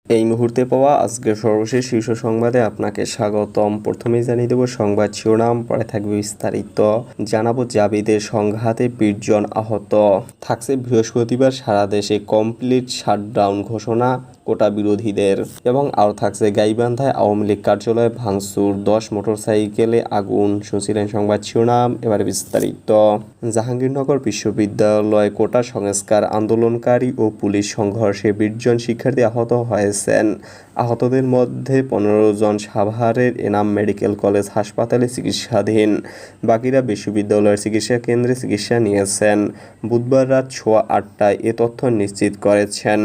এই মুহূর্তে পাওয়া আজকের সর্বশেষ শীর্ষ সংবাদে আপনাকে স্বাগতম। প্রথমেই জানিয়ে দেব সংবাদ শিরোনাম, পরে থাকবে বিস্তারিত। জানাবো জাবিদের সংঘাতে 20 জন আহত। থাকছে বৃহস্পতিবার সারা দেশে কমপ্লিট শাটডাউন ঘোষণা কোটা বিরোধীদের, এবং আরও থাকছে গাইবান্ধায় আওয়ামী লীগ কার্যালয়ে ভাঙচুর, 10 মোটরসাইকেলে আগুন। শুনছিলেন সংবাদ শিরোনাম, এবারে বিস্তারিত। জাহাঙ্গীরনগর বিশ্ববিদ্যালয় কোটা সংস্কার আন্দোলনকারী ও পুলিশ সংঘর্ষে 20 জন শিক্ষার্থী আহত হয়েছেন। আহতদের মধ্যে 15 জন সাভারের এনাম মেডিকেল কলেজ হাসপাতালে চিকিৎসাধীন, বাকিরা বিশ্ববিদ্যালয়ের চিকিৎসা কেন্দ্রে চিকিৎসা নিয়েছেন। বুধবার রাত 8:15টায় এ তথ্য নিশ্চিত করেছেন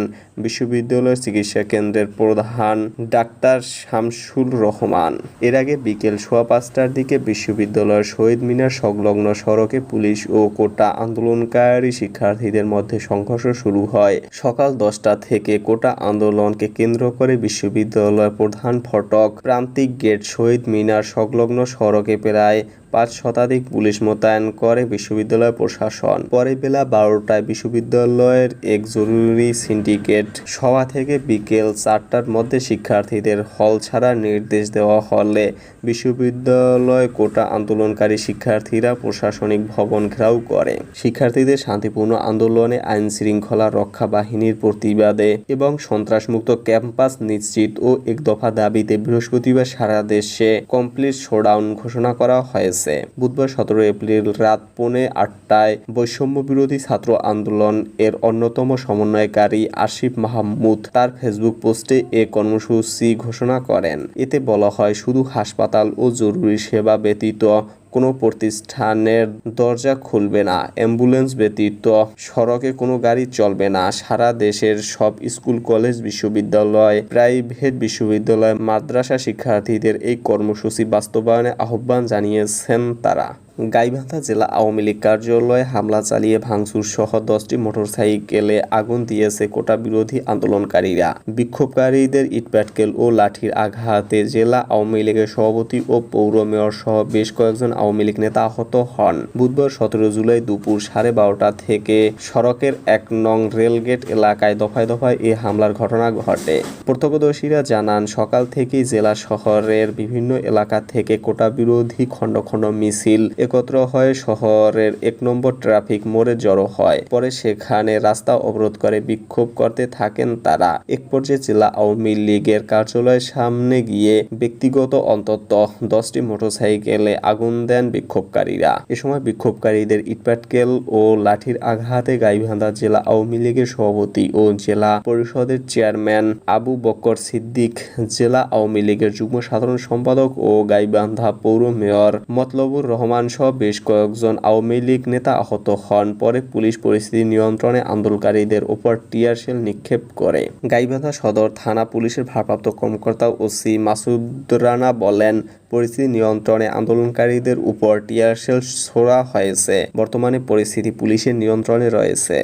বিশ্ববিদ্যালয়ের চিকিৎসা কেন্দ্রের প্রধান ডাক্তার শামসুর রহমান। এর আগে বিকেল 5:15টার দিকে বিশ্ববিদ্যালয়ের শহীদ মিনার সংলগ্ন সড়কে পুলিশ ও কোটা আন্দোলনকারী শিক্ষার্থীদের মধ্যে সংঘর্ষ শুরু হয়। সকাল 10টা থেকে কোটা আন্দোলনকে কেন্দ্র করে বিশ্ববিদ্যালয়ের প্রধান ফটক, প্রান্তিক গেট, শহীদ মিনার সংলগ্ন সড়কে প্রায় 5 শতাধিক পুলিশ মোতায়েন করে বিশ্ববিদ্যালয় প্রশাসন। পরে বেলা 12টায় বিশ্ববিদ্যালয়ের এক জরুরি সিন্ডিকেট সভা থেকে বিকেল 4টার মধ্যে শিক্ষার্থীদের হল ছাড়ার নির্দেশ দেওয়া হলে বিশ্ববিদ্যালয় কোটা আন্দোলনকারী শিক্ষার্থীরা প্রশাসনিক ভবন ঘেরাও করে। শিক্ষার্থীদের শান্তিপূর্ণ আন্দোলনে আইন শৃঙ্খলা রক্ষা বাহিনীর প্রতিবাদে এবং সন্ত্রাসমুক্ত ক্যাম্পাস নিশ্চিত ও এক দফা দাবিতে বৃহস্পতিবার সারা দেশে কমপ্লিট শোডাউন ঘোষণা করা হয়েছে। বুধবার 17 এপ্রিল রাত 8:45টায় বৈষম্য বিরোধী ছাত্র আন্দোলন এর অন্যতম সমন্বয়কারী আসিফ মাহমুদ তার ফেসবুক পোস্টে এ কর্মসূচি ঘোষণা করেন। এতে বলা হয়, শুধু হাসপাতাল ও জরুরি সেবা ব্যতীত কোনো প্রতিষ্ঠানের দরজা খুলবে না, অ্যাম্বুলেন্স ব্যতীত সড়কে কোনো গাড়ি চলবে না। সারা দেশের সব স্কুল, কলেজ, বিশ্ববিদ্যালয়, প্রাইভেট বিশ্ববিদ্যালয়, মাদ্রাসা শিক্ষার্থীদের এই কর্মসূচি বাস্তবায়নে আহ্বান জানিয়েছেন তারা। গাইবান্ধা জেলা আওয়ামী লীগ কার্যালয়ে হামলা চালিয়ে ভাঙচুর সহ 10টি মোটরসাইকেলে আগুন দিয়েছে কোটা বিরোধী আন্দোলনকারীরা। বিক্ষোভকারীদের ইটপাটকেল ও লাঠির আঘাতে জেলা আওয়ামী লীগের সভাপতি ও পৌর মেয়র সহ বেশ কয়েকজন আওয়ামী লীগ নেতা আহত হন। বুধবার 17 জুলাই দুপুর 12:30টা থেকে সড়কের 1 নং রেলগেট এলাকায় দফায় দফায় এ হামলার ঘটনা ঘটে। প্রত্যক্ষদর্শীরা জানান, সকাল থেকেই জেলা শহরের বিভিন্ন এলাকা থেকে কোটা বিরোধী খণ্ড খণ্ড মিছিল একত্র হয়ে শহরের 1 নম্বর ট্রাফিক মোড়ে জড়ো হয়। পরে সেখানে রাস্তা অবরোধ করে বিক্ষোভ করতে থাকেন তারা। এক পর্যায়ে জেলা আওয়ামী লীগের কার্যালয়ের সামনে গিয়ে ব্যক্তিগত অন্তত 10টি মোটরসাইকেলে আগুন দেন বিক্ষোভকারীরা। এ সময় বিক্ষোভকারীদের ইটপাটকেল ও লাঠির আঘাতে গাইবান্ধা জেলা আওয়ামী লীগের সভাপতি ও জেলা পরিষদের চেয়ারম্যান আবু বকর সিদ্দিক, জেলা আওয়ামী লীগের যুগ্ম সাধারণ সম্পাদক ও গাইবান্ধা পৌর মেয়র মতলবুর রহমান সহ বেশ কয়েকজন আওয়ামী লীগ নেতা আহত হন। পরে পুলিশ পরিস্থিতি নিয়ন্ত্রণে আন্দোলনকারীদের ওপর টিয়ার শেল নিক্ষেপ করে। গাইবান্ধা সদর থানা পুলিশের ভারপ্রাপ্ত কর্মকর্তা ওসি মাসুদ রানা বলেন, পরিস্থিতি নিয়ন্ত্রণে আন্দোলনকারীদের উপর টিয়ার শেল ছোড়া হয়েছে। বর্তমানে পরিস্থিতি পুলিশের নিয়ন্ত্রণে রয়েছে।